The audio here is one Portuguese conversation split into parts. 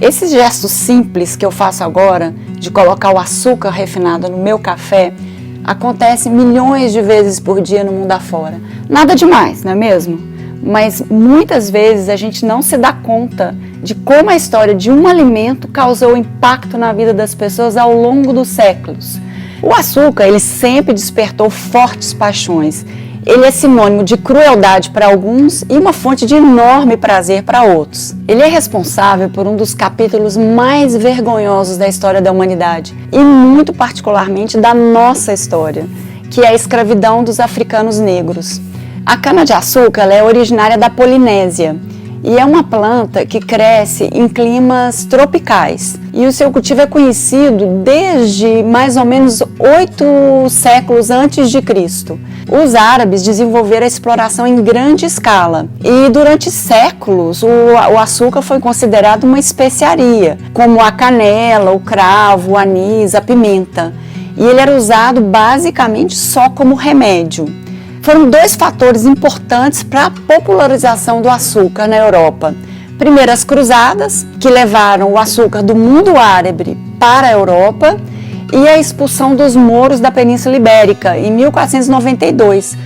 Esses gestos simples que eu faço agora, de colocar o açúcar refinado no meu café, acontecem milhões de vezes por dia no mundo afora. Nada demais, não é mesmo? Mas muitas vezes a gente não se dá conta de como a história de um alimento causou impacto na vida das pessoas ao longo dos séculos. O açúcar, ele sempre despertou fortes paixões. Ele é sinônimo de crueldade para alguns e uma fonte de enorme prazer para outros. Ele é responsável por um dos capítulos mais vergonhosos da história da humanidade e muito particularmente da nossa história, que é a escravidão dos africanos negros. A cana-de-açúcar é originária da Polinésia e é uma planta que cresce em climas tropicais. E o seu cultivo é conhecido desde mais ou menos 8 séculos antes de Cristo. Os árabes desenvolveram a exploração em grande escala e durante séculos o açúcar foi considerado uma especiaria, como a canela, o cravo, o anis, a pimenta. E ele era usado basicamente só como remédio. Foram 2 fatores importantes para a popularização do açúcar na Europa. Primeiro, as cruzadas, que levaram o açúcar do mundo árabe para a Europa, e a expulsão dos mouros da Península Ibérica, em 1492.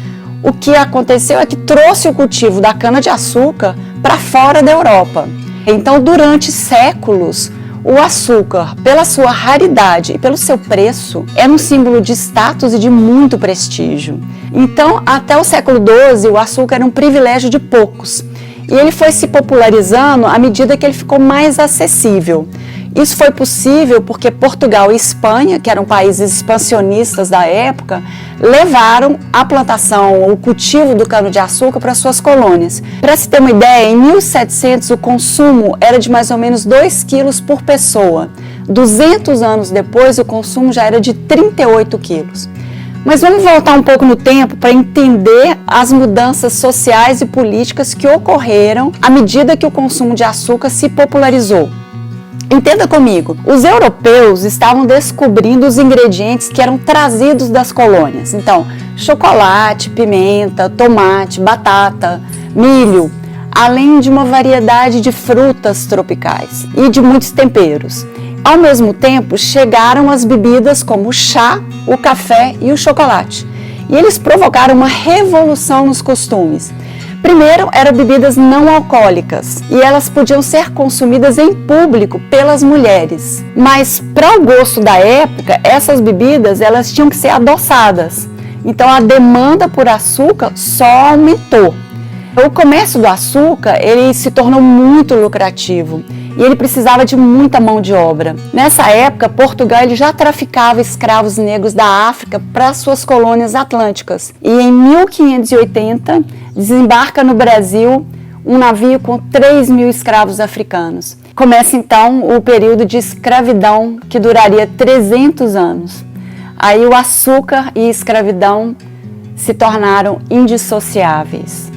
O que aconteceu é que trouxe o cultivo da cana-de-açúcar para fora da Europa. Então, durante séculos, o açúcar, pela sua raridade e pelo seu preço, era um símbolo de status e de muito prestígio. Então, até o século XII, o açúcar era um privilégio de poucos. E ele foi se popularizando à medida que ele ficou mais acessível. Isso foi possível porque Portugal e Espanha, que eram países expansionistas da época, levaram a plantação, o cultivo do cana-de-açúcar para suas colônias. Para se ter uma ideia, em 1700 o consumo era de mais ou menos 2 quilos por pessoa. 200 anos depois, o consumo já era de 38 quilos. Mas vamos voltar um pouco no tempo para entender as mudanças sociais e políticas que ocorreram à medida que o consumo de açúcar se popularizou. Entenda comigo, os europeus estavam descobrindo os ingredientes que eram trazidos das colônias. Então, chocolate, pimenta, tomate, batata, milho, além de uma variedade de frutas tropicais e de muitos temperos. Ao mesmo tempo, chegaram as bebidas como o chá, o café e o chocolate. E eles provocaram uma revolução nos costumes. Primeiro, eram bebidas não alcoólicas e elas podiam ser consumidas em público pelas mulheres. Mas, para o gosto da época, essas bebidas elas tinham que ser adoçadas. Então, a demanda por açúcar só aumentou. O comércio do açúcar ele se tornou muito lucrativo e ele precisava de muita mão de obra. Nessa época, Portugal ele já traficava escravos negros da África para suas colônias atlânticas. E em 1580, desembarca no Brasil um navio com 3.000 escravos africanos. Começa então o período de escravidão que duraria 300 anos. Aí o açúcar e a escravidão se tornaram indissociáveis.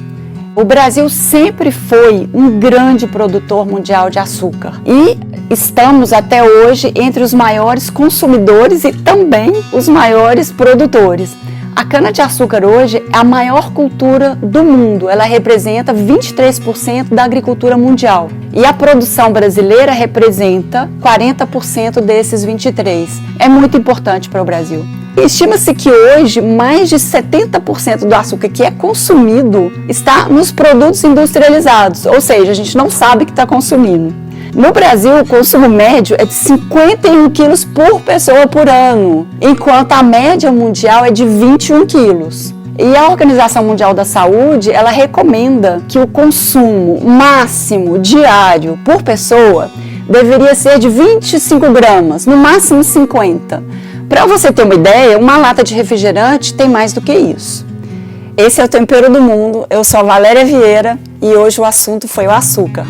O Brasil sempre foi um grande produtor mundial de açúcar e estamos até hoje entre os maiores consumidores e também os maiores produtores. A cana-de-açúcar hoje é a maior cultura do mundo, ela representa 23% da agricultura mundial e a produção brasileira representa 40% desses 23%. É muito importante para o Brasil. Estima-se que hoje mais de 70% do açúcar que é consumido está nos produtos industrializados, ou seja, a gente não sabe que está consumindo. No Brasil, o consumo médio é de 51 quilos por pessoa por ano, enquanto a média mundial é de 21 quilos. E a Organização Mundial da Saúde, ela recomenda que o consumo máximo diário por pessoa deveria ser de 25 gramas, no máximo 50. Para você ter uma ideia, uma lata de refrigerante tem mais do que isso. Esse é o Tempero do Mundo, eu sou a Valéria Vieira e hoje o assunto foi o açúcar.